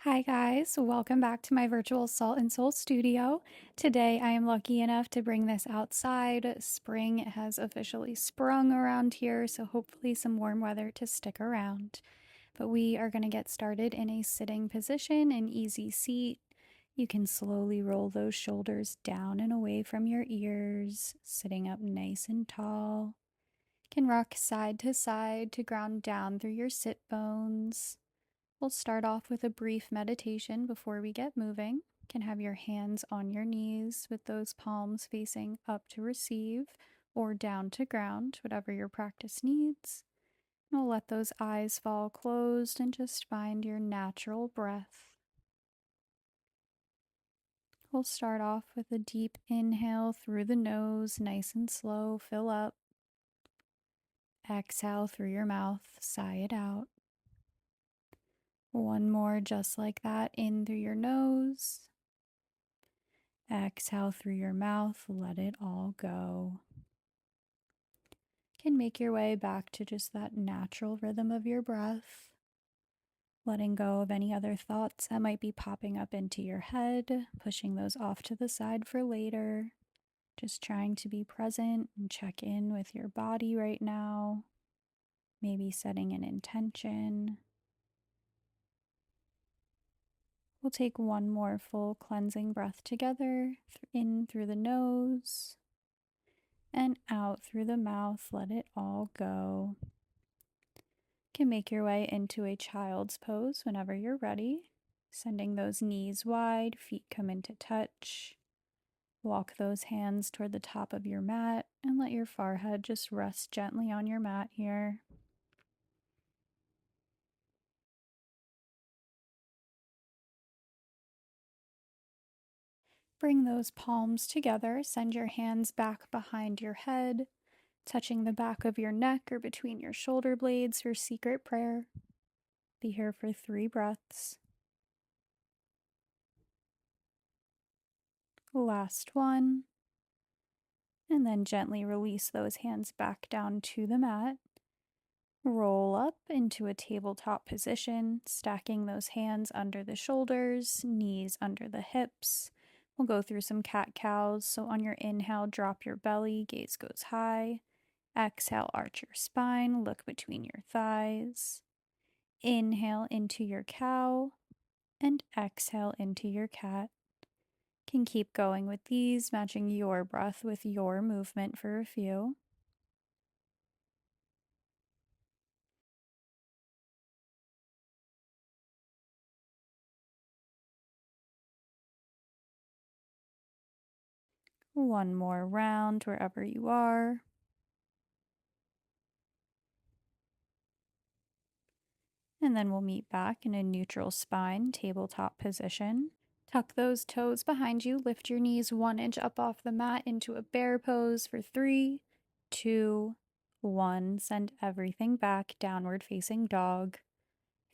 Hi guys, welcome back to my virtual Salt and Soul studio. Today I am lucky enough to bring this outside. Spring has officially sprung around here, so hopefully some warm weather to stick around. But we are going to get started in a sitting position, an easy seat. You can slowly roll those shoulders down and away from your ears, sitting up nice and tall. You can rock side to side to ground down through your sit bones. We'll start off with a brief meditation before we get moving. You can have your hands on your knees with those palms facing up to receive or down to ground, whatever your practice needs. And we'll let those eyes fall closed and just find your natural breath. We'll start off with a deep inhale through the nose, nice and slow, fill up. Exhale through your mouth, sigh it out. One more just like that, in through your nose. Exhale through your mouth, let it all go. You can make your way back to just that natural rhythm of your breath, letting go of any other thoughts that might be popping up into your head, pushing those off to the side for later. Just trying to be present and check in with your body right now, maybe setting an intention. We'll take one more full cleansing breath together, in through the nose and out through the mouth. Let it all go. You can make your way into a child's pose whenever you're ready, sending those knees wide, feet come into touch. Walk those hands toward the top of your mat and let your forehead just rest gently on your mat here. Bring those palms together, send your hands back behind your head, touching the back of your neck or between your shoulder blades for secret prayer. Be here for 3 breaths. Last one. And then gently release those hands back down to the mat. Roll up into a tabletop position, stacking those hands under the shoulders, knees under the hips. We'll go through some cat-cows. So on your inhale, drop your belly, gaze goes high. Exhale, arch your spine, look between your thighs. Inhale into your cow, and exhale into your cat. Can keep going with these, matching your breath with your movement for a few. One more round wherever you are. And then we'll meet back in a neutral spine tabletop position. Tuck those toes behind you. Lift your knees 1 inch up off the mat into a bear pose for 3, 2, 1. Send everything back, downward facing dog.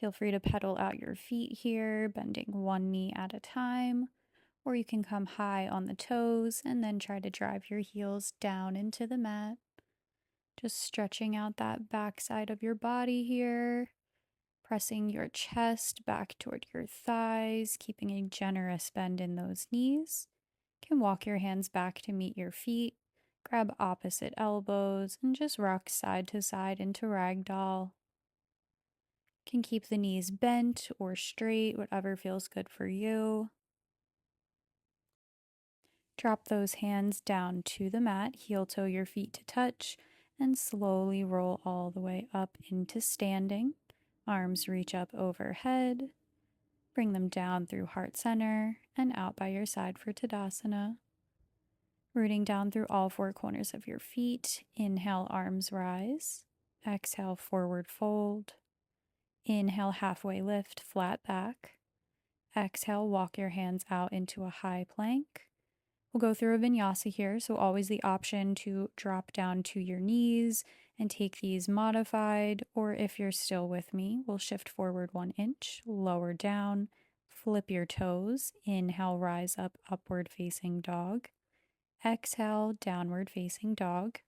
Feel free to pedal out your feet here, bending one knee at a time. Or you can come high on the toes and then try to drive your heels down into the mat. Just stretching out that backside of your body here, pressing your chest back toward your thighs, keeping a generous bend in those knees. You can walk your hands back to meet your feet, grab opposite elbows, and just rock side to side into ragdoll. You can keep the knees bent or straight, whatever feels good for you. Drop those hands down to the mat, heel toe your feet to touch, and slowly roll all the way up into standing. Arms reach up overhead. Bring them down through heart center and out by your side for Tadasana. Rooting down through all 4 corners of your feet. Inhale, arms rise. Exhale, forward fold. Inhale, halfway lift, flat back. Exhale, walk your hands out into a high plank. We'll go through a vinyasa here, so always the option to drop down to your knees and take these modified, or if you're still with me, we'll shift forward 1 inch, lower down, flip your toes, inhale, rise up, upward facing dog. Exhale, downward facing dog.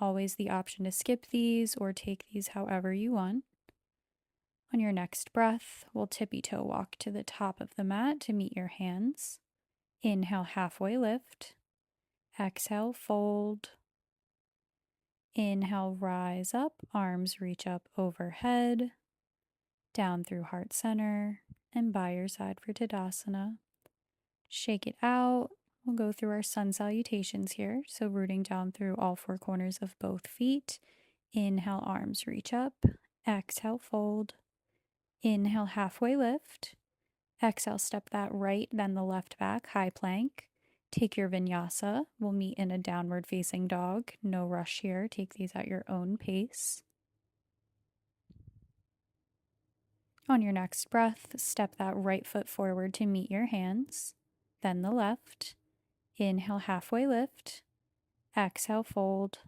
Always the option to skip these or take these however you want. On your next breath, we'll tippy toe walk to the top of the mat to meet your hands. Inhale, halfway lift. Exhale, fold. Inhale, rise up, arms reach up overhead, down through heart center, and by your side for Tadasana. Shake it out. We'll go through our sun salutations here. So rooting down through all four corners of both feet. Inhale, arms reach up. Exhale, fold. Inhale, halfway lift. Exhale, step that right, then the left back, high plank. Take your vinyasa. We'll meet in a downward facing dog. No rush here. Take these at your own pace. On your next breath, step that right foot forward to meet your hands, then the left. Inhale, halfway lift. Exhale, fold.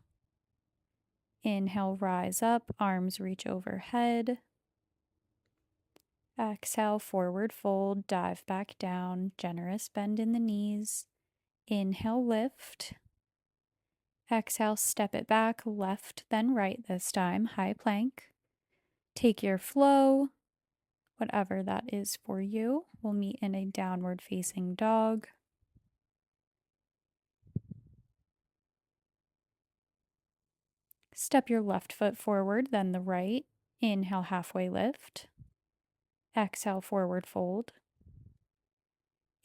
Inhale, rise up, arms reach overhead. Exhale, forward fold, dive back down, generous bend in the knees. Inhale, lift. Exhale, step it back, left, then right this time, high plank. Take your flow, whatever that is for you. We'll meet in a downward facing dog. Step your left foot forward, then the right. Inhale, halfway lift. Exhale, forward fold.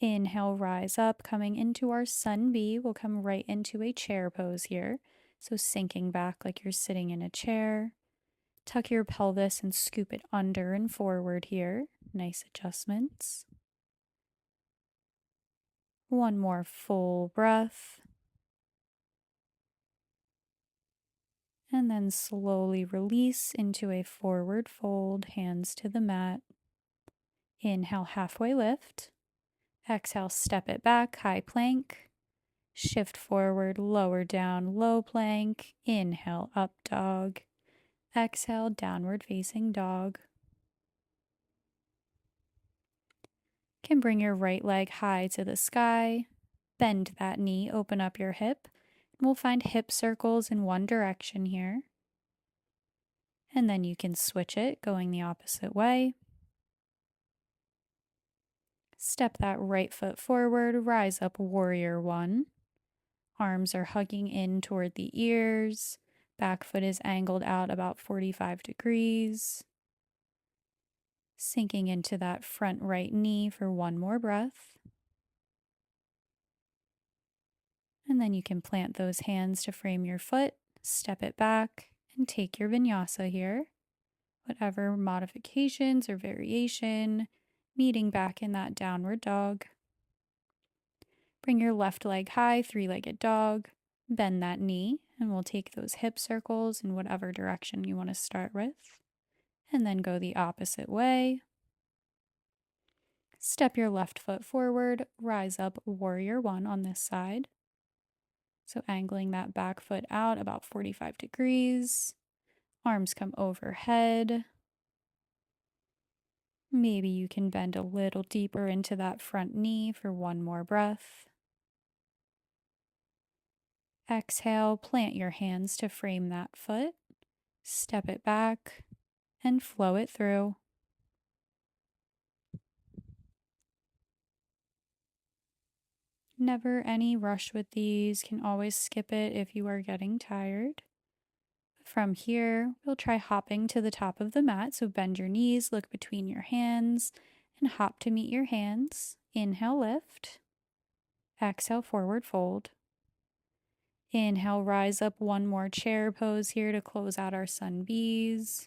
Inhale, rise up, coming into our sun B. We'll come right into a chair pose here. So sinking back like you're sitting in a chair. Tuck your pelvis and scoop it under and forward here. Nice adjustments. One more full breath. And then slowly release into a forward fold, hands to the mat. Inhale, halfway lift. Exhale, step it back, high plank. Shift forward, lower down, low plank. Inhale, up dog. Exhale, downward facing dog. Can bring your right leg high to the sky. Bend that knee, open up your hip. We'll find hip circles in one direction here. And then you can switch it, going the opposite way. Step that right foot forward, rise up, warrior one. Arms are hugging in toward the ears. Back foot is angled out about 45 degrees. Sinking into that front right knee for one more breath. And then you can plant those hands to frame your foot, step it back, and take your vinyasa here. Whatever modifications or variation, meeting back in that downward dog. Bring your left leg high, three-legged dog. Bend that knee, and we'll take those hip circles in whatever direction you want to start with. And then go the opposite way. Step your left foot forward, rise up, warrior one on this side. So angling that back foot out about 45 degrees. Arms come overhead. Maybe you can bend a little deeper into that front knee for one more breath. Exhale, plant your hands to frame that foot. Step it back and flow it through. Never any rush with these. Can always skip it if you are getting tired. From here, we'll try hopping to the top of the mat. So bend your knees, look between your hands, and hop to meet your hands. Inhale, lift. Exhale, forward fold. Inhale, rise up, one more chair pose here to close out our sun Bs.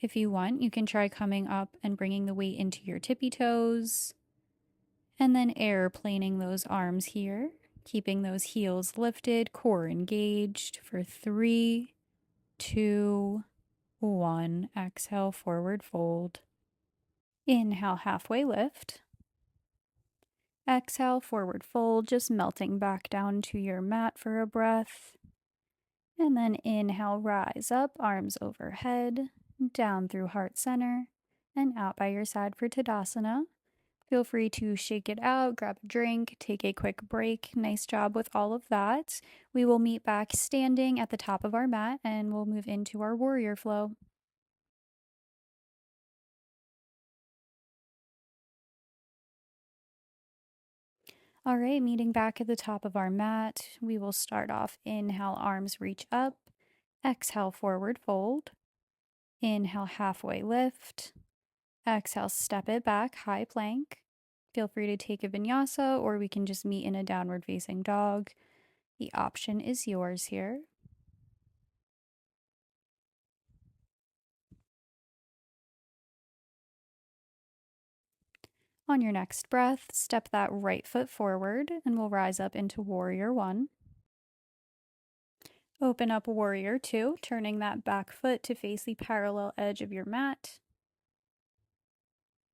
If you want, you can try coming up and bringing the weight into your tippy toes. And then airplaning those arms here, keeping those heels lifted, core engaged for 3, 2, 1. Exhale, forward fold. Inhale, halfway lift. Exhale, forward fold, just melting back down to your mat for a breath. And then inhale, rise up, arms overhead, down through heart center, and out by your side for Tadasana. Feel free to shake it out, grab a drink, take a quick break. Nice job with all of that. We will meet back standing at the top of our mat and we'll move into our warrior flow. All right, meeting back at the top of our mat, we will start off inhale, arms reach up. Exhale, forward fold. Inhale, halfway lift. Exhale, step it back, high plank. Feel free to take a vinyasa, or we can just meet in a downward facing dog. The option is yours here. On your next breath, step that right foot forward and we'll rise up into Warrior One. Open up Warrior Two, turning that back foot to face the parallel edge of your mat.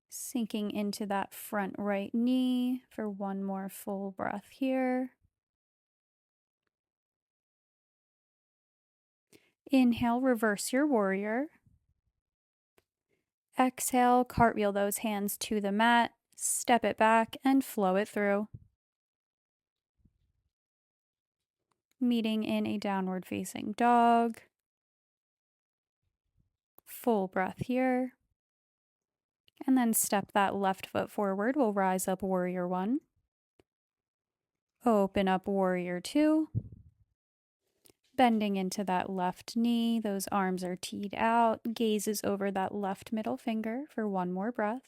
Sinking into that front right knee for one more full breath here. Inhale, reverse your warrior. Exhale, cartwheel those hands to the mat, step it back, and flow it through. Meeting in a downward facing dog. Full breath here. And then step that left foot forward. We'll rise up Warrior One. Open up Warrior Two. Bending into that left knee. Those arms are teed out. Gazes over that left middle finger for one more breath.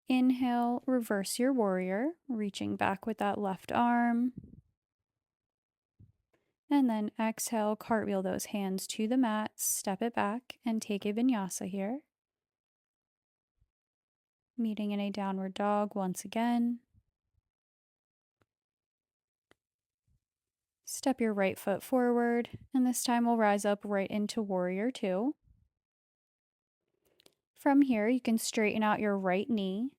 Inhale, reverse your warrior, reaching back with that left arm. And then exhale, cartwheel those hands to the mat, step it back, and take a vinyasa here. Meeting in a downward dog once again. Step your right foot forward, and this time we'll rise up right into Warrior Two. From here, you can straighten out your right knee,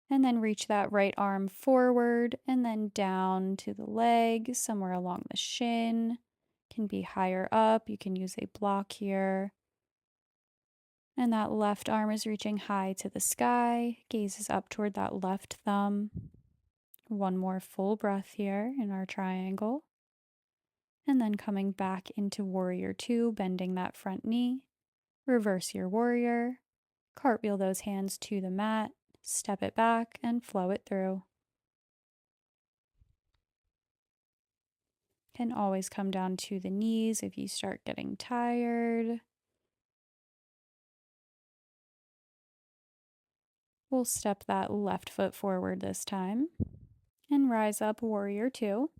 and then reach that right arm forward, and then down to the leg, somewhere along the shin. Can be higher up, you can use a block here. And that left arm is reaching high to the sky, gazes up toward that left thumb. One more full breath here in our triangle. And then coming back into Warrior Two, bending that front knee. Reverse your warrior. Cartwheel those hands to the mat, step it back, and flow it through. Can always come down to the knees if you start getting tired. We'll step that left foot forward this time and rise up Warrior Two.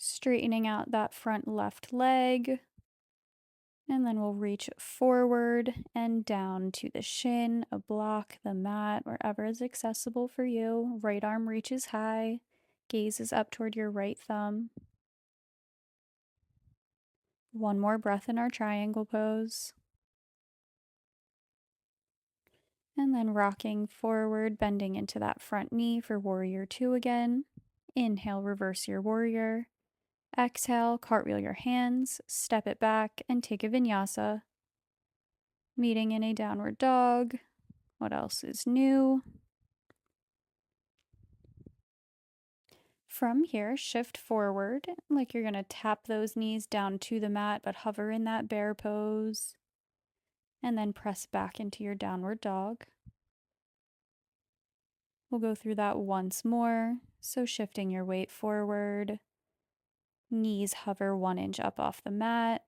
Straightening out that front left leg. And then we'll reach forward and down to the shin, a block, the mat, wherever is accessible for you. Right arm reaches high, gazes up toward your right thumb. One more breath in our triangle pose. And then rocking forward, bending into that front knee for Warrior Two again. Inhale, reverse your warrior. Exhale, cartwheel your hands, step it back, and take a vinyasa. Meeting in a downward dog. What else is new? From here, shift forward, like you're going to tap those knees down to the mat, but hover in that bear pose. And then press back into your downward dog. We'll go through that once more. So shifting your weight forward. Knees hover 1 inch up off the mat.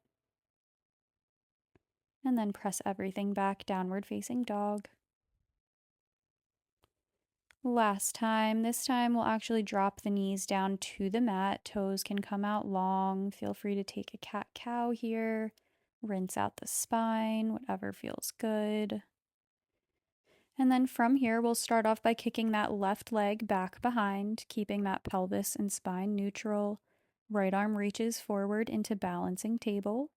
And then press everything back, downward facing dog. Last time. This time we'll actually drop the knees down to the mat. Toes can come out long. Feel free to take a cat-cow here. Rinse out the spine, whatever feels good. And then from here, we'll start off by kicking that left leg back behind, keeping that pelvis and spine neutral. Right arm reaches forward into balancing table.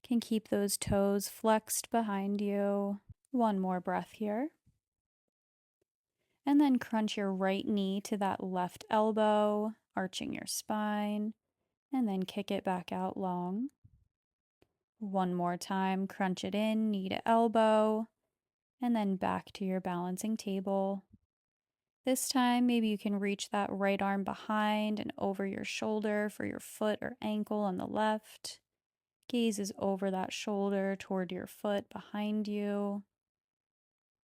Can keep those toes flexed behind you. One more breath here. And then crunch your right knee to that left elbow, arching your spine, and then kick it back out long. One more time, crunch it in, knee to elbow, and then back to your balancing table. This time, maybe you can reach that right arm behind and over your shoulder for your foot or ankle on the left. Gaze is over that shoulder toward your foot behind you.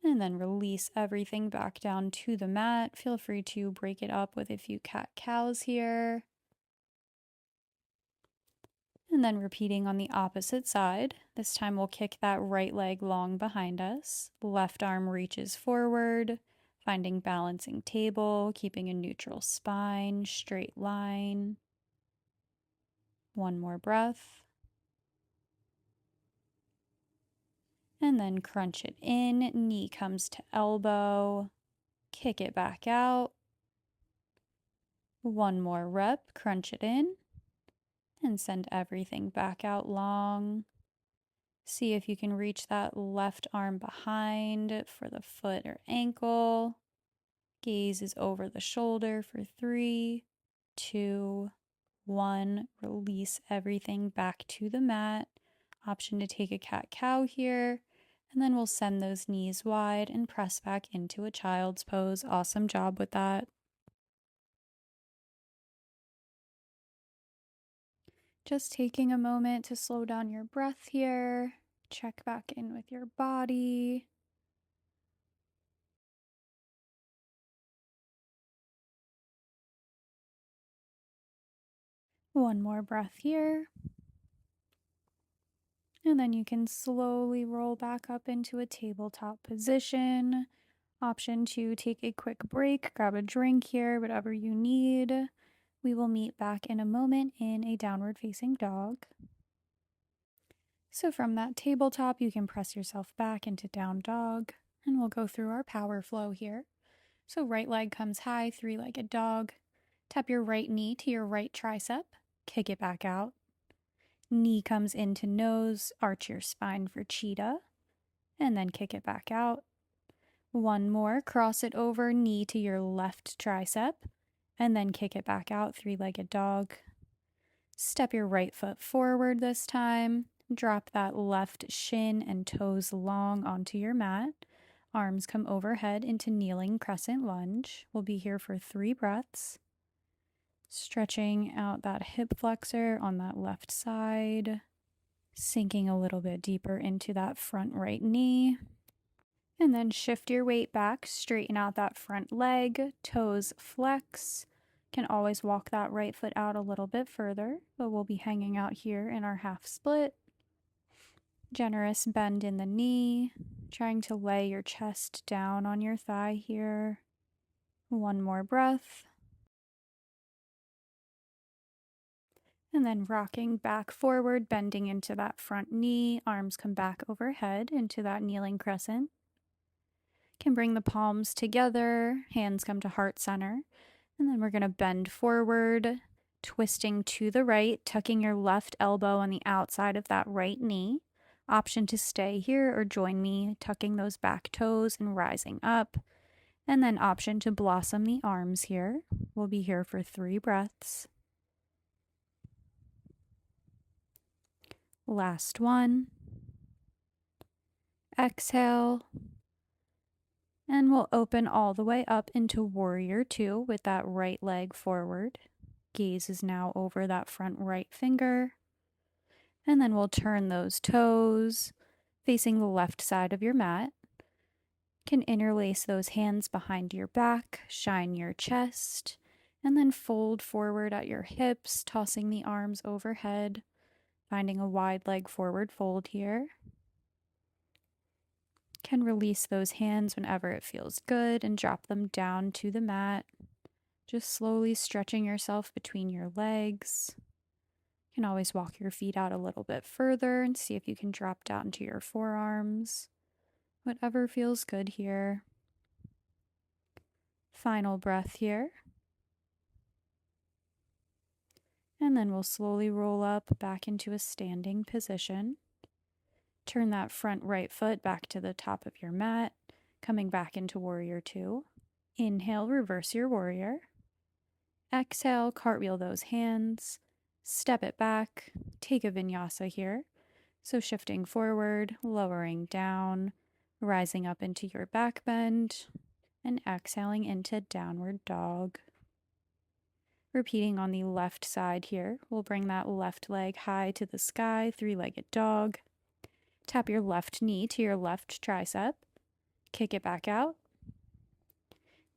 And then release everything back down to the mat. Feel free to break it up with a few cat-cows here. And then repeating on the opposite side. This time we'll kick that right leg long behind us. Left arm reaches forward, finding balancing table, keeping a neutral spine, straight line. One more breath. And then crunch it in, knee comes to elbow, kick it back out. One more rep, crunch it in, and send everything back out long. See if you can reach that left arm behind for the foot or ankle. Gaze is over the shoulder for 3, 2, 1. Release everything back to the mat. Option to take a cat-cow here. And then we'll send those knees wide and press back into a child's pose. Awesome job with that. Just taking a moment to slow down your breath here. Check back in with your body. One more breath here. And then you can slowly roll back up into a tabletop position. Option to take a quick break, grab a drink here, whatever you need. We will meet back in a moment in a downward facing dog. So from that tabletop, you can press yourself back into down dog, and we'll go through our power flow here. So right leg comes high, three-legged dog. Tap your right knee to your right tricep, kick it back out. Knee comes into nose, arch your spine for cheetah, and then kick it back out. One more, cross it over, knee to your left tricep, and then kick it back out, three-legged dog. Step your right foot forward this time. Drop that left shin and toes long onto your mat. Arms come overhead into kneeling crescent lunge. We'll be here for 3 breaths. Stretching out that hip flexor on that left side. Sinking a little bit deeper into that front right knee. And then shift your weight back, straighten out that front leg, toes flex. Can always walk that right foot out a little bit further, but we'll be hanging out here in our half split. Generous bend in the knee, trying to lay your chest down on your thigh here. One more breath. And then rocking back forward, bending into that front knee, arms come back overhead into that kneeling crescent. Can bring the palms together, hands come to heart center, and then we're going to bend forward, twisting to the right, tucking your left elbow on the outside of that right knee. Option to stay here or join me, tucking those back toes and rising up. And then option to blossom the arms here. We'll be here for 3 breaths. Last one. Exhale. And we'll open all the way up into Warrior 2 with that right leg forward. Gaze is now over that front right finger. And then we'll turn those toes facing the left side of your mat. Can interlace those hands behind your back, shine your chest, and then fold forward at your hips, tossing the arms overhead, finding a wide leg forward fold here. Can release those hands whenever it feels good and drop them down to the mat, just slowly stretching yourself between your legs. You can always walk your feet out a little bit further and see if you can drop down to your forearms. Whatever feels good here. Final breath here. And then we'll slowly roll up back into a standing position. Turn that front right foot back to the top of your mat, coming back into Warrior 2. Inhale, reverse your warrior. Exhale, cartwheel those hands. Step it back. Take a vinyasa here. So shifting forward, lowering down, rising up into your back bend, and exhaling into downward dog. Repeating on the left side here, we'll bring that left leg high to the sky, three-legged dog. Tap your left knee to your left tricep. Kick it back out.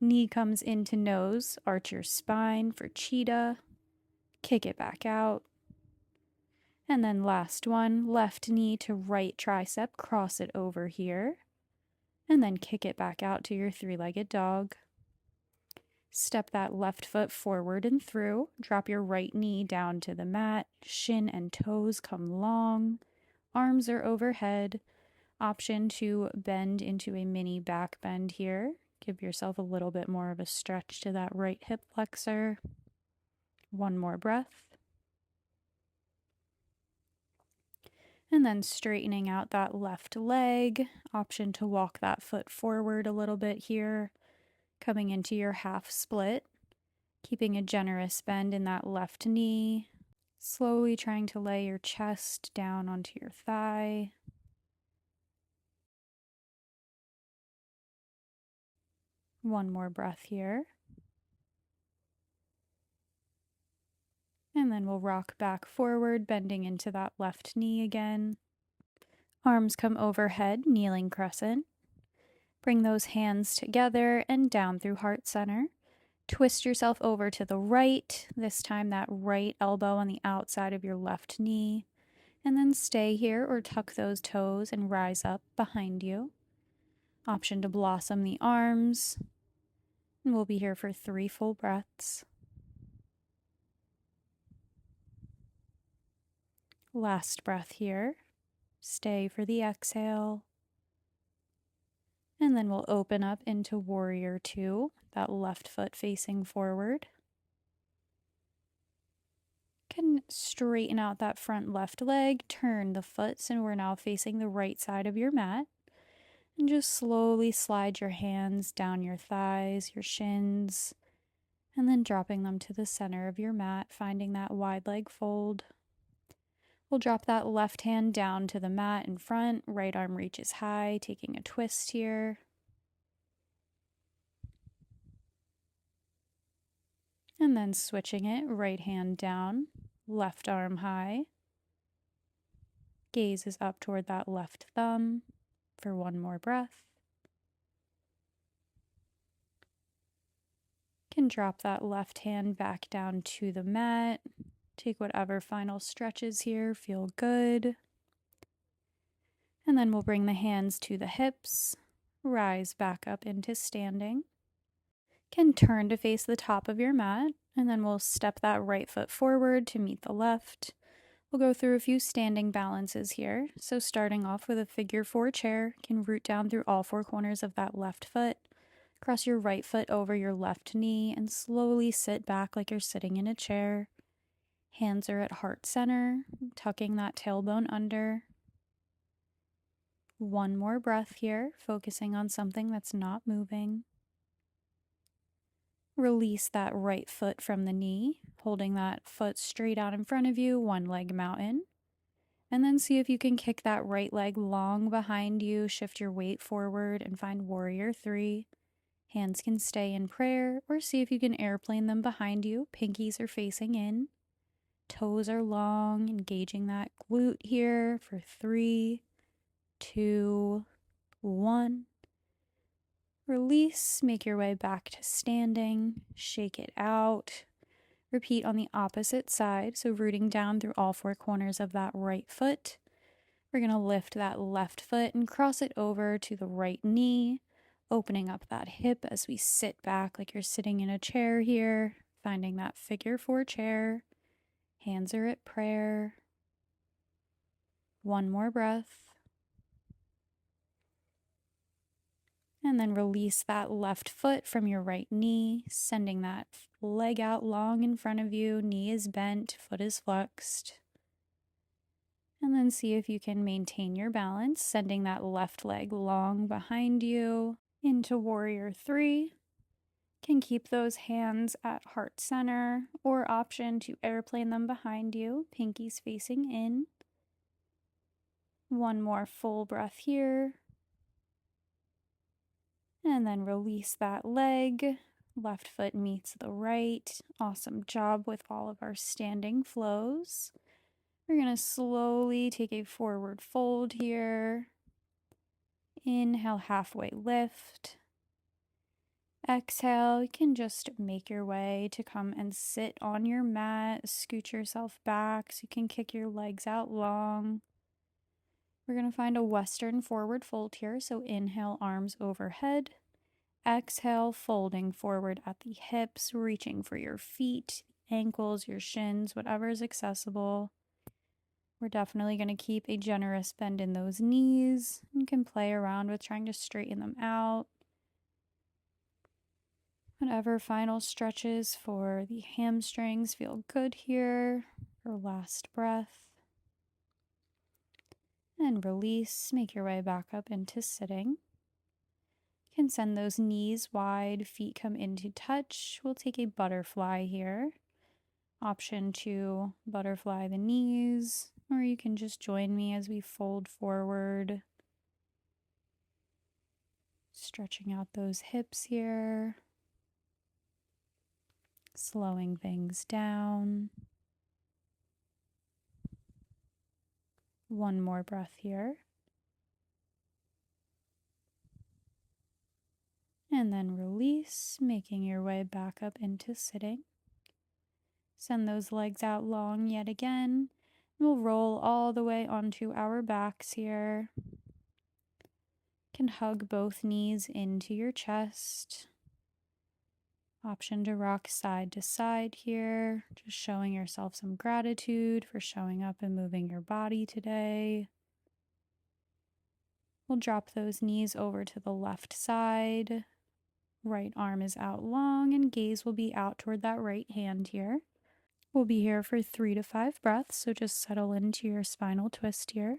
Knee comes into nose, arch your spine for cheetah. Kick it back out. And then last one, left knee to right tricep, cross it over here. And then kick it back out to your three-legged dog. Step that left foot forward and through. Drop your right knee down to the mat. Shin and toes come long. Arms are overhead. Option to bend into a mini back bend here. Give yourself a little bit more of a stretch to that right hip flexor. One more breath. And then straightening out that left leg. Option to walk that foot forward a little bit here. Coming into your half split. Keeping a generous bend in that left knee. Slowly trying to lay your chest down onto your thigh. One more breath here. And then we'll rock back forward, bending into that left knee again. Arms come overhead, kneeling crescent. Bring those hands together and down through heart center. Twist yourself over to the right, this time that right elbow on the outside of your left knee. And then stay here or tuck those toes and rise up behind you. Option to blossom the arms. And we'll be here for 3 full breaths. Last breath here. Stay for the exhale. And then we'll open up into Warrior 2, that left foot facing forward. Can straighten out that front left leg, turn the foot, and we're now facing the right side of your mat. And just slowly slide your hands down your thighs, your shins, and then dropping them to the center of your mat, finding that wide leg fold. We'll drop that left hand down to the mat in front, right arm reaches high, taking a twist here. And then switching it, right hand down, left arm high. Gaze is up toward that left thumb for one more breath. Can drop that left hand back down to the mat. Take whatever final stretches here feel good. And then we'll bring the hands to the hips, rise back up into standing. Can turn to face the top of your mat, and then we'll step that right foot forward to meet the left. We'll go through a few standing balances here. So starting off with a figure 4 chair, can root down through all 4 corners of that left foot. Cross your right foot over your left knee and slowly sit back like you're sitting in a chair. Hands are at heart center, tucking that tailbone under. One more breath here, focusing on something that's not moving. Release that right foot from the knee, holding that foot straight out in front of you, one leg mountain. And then see if you can kick that right leg long behind you, shift your weight forward and find Warrior 3. Hands can stay in prayer, or see if you can airplane them behind you. Pinkies are facing in. Toes are long, engaging that glute here for 3, 2, 1. Release, make your way back to standing, shake it out. Repeat on the opposite side, so rooting down through all 4 corners of that right foot. We're going to lift that left foot and cross it over to the right knee, opening up that hip as we sit back like you're sitting in a chair here, finding that figure 4 chair. Hands are at prayer. One more breath. And then release that left foot from your right knee, sending that leg out long in front of you. Knee is bent, foot is flexed. And then see if you can maintain your balance, sending that left leg long behind you into Warrior 3. Can keep those hands at heart center, or option to airplane them behind you, pinkies facing in. One more full breath here. And then release that leg, Left foot meets the right. Awesome job with all of our standing flows. We're going to slowly take a forward fold here. Inhale, halfway lift. Exhale, you can just make your way to come and sit on your mat. Scoot yourself back so you can kick your legs out long. We're going to find a Western forward fold here. So inhale, arms overhead. Exhale, folding forward at the hips, reaching for your feet, ankles, your shins, whatever is accessible. We're definitely going to keep a generous bend in those knees. You can play around with trying to straighten them out. Whatever final stretches for the hamstrings feel good here. Your last breath. And release. Make your way back up into sitting. You can send those knees wide, feet come into touch. We'll take a butterfly here. Option to butterfly the knees, or you can just join me as we fold forward. Stretching out those hips here. Slowing things down. One more breath here. And then release, making your way back up into sitting. Send those legs out long yet again. We'll roll all the way onto our backs here. Can hug both knees into your chest. Option to rock side to side here, just showing yourself some gratitude for showing up and moving your body today. We'll drop those knees over to the left side. Right arm is out long and gaze will be out toward that right hand here. We'll be here for 3 to 5 breaths, so just settle into your spinal twist here.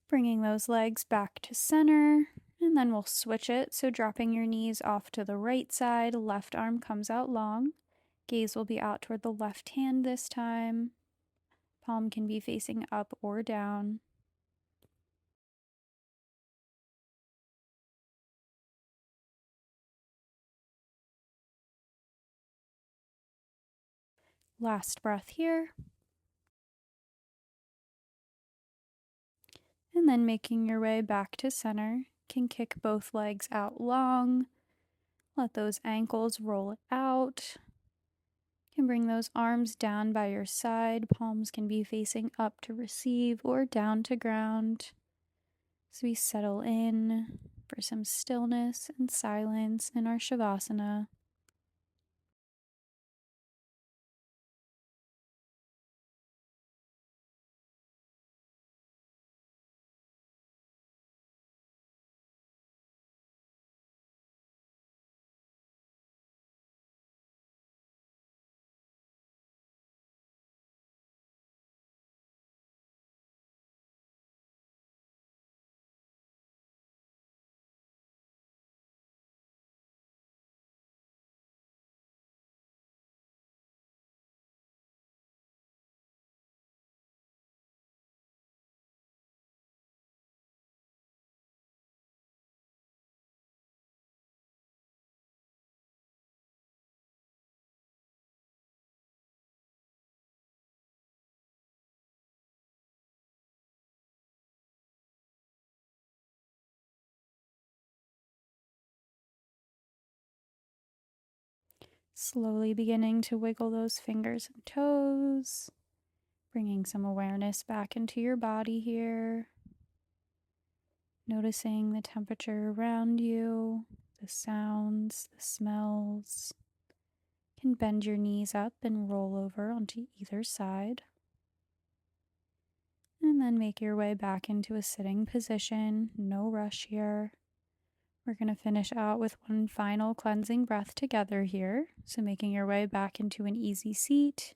Bringing those legs back to center, and then we'll switch it. So dropping your knees off to the right side, left arm comes out long. Gaze will be out toward the left hand this time. Palm can be facing up or down. Last breath here. And then making your way back to center. Can kick both legs out long. Let those ankles roll out. Can bring those arms down by your side. Palms can be facing up to receive or down to ground. So we settle in for some stillness and silence in our Shavasana. Slowly beginning to wiggle those fingers and toes, bringing some awareness back into your body here. Noticing the temperature around you, the sounds, the smells. You can bend your knees up and roll over onto either side. And then make your way back into a sitting position. No rush here. We're going to finish out with one final cleansing breath together here. So making your way back into an easy seat.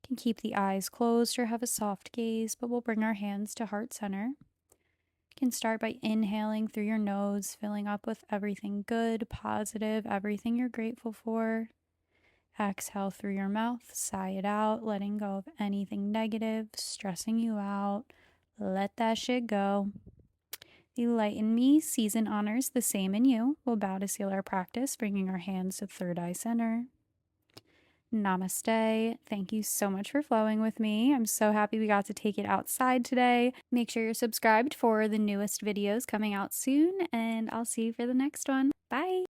You can keep the eyes closed or have a soft gaze, but we'll bring our hands to heart center. You can start by inhaling through your nose, filling up with everything good, positive, everything you're grateful for. Exhale through your mouth, sigh it out, letting go of anything negative, stressing you out. Let that shit go. The light in me sees and honors the same in you. We'll bow to seal our practice, bringing our hands to third eye center. Namaste. Thank you so much for flowing with me. I'm so happy we got to take it outside today. Make sure you're subscribed for the newest videos coming out soon, and I'll see you for the next one. Bye.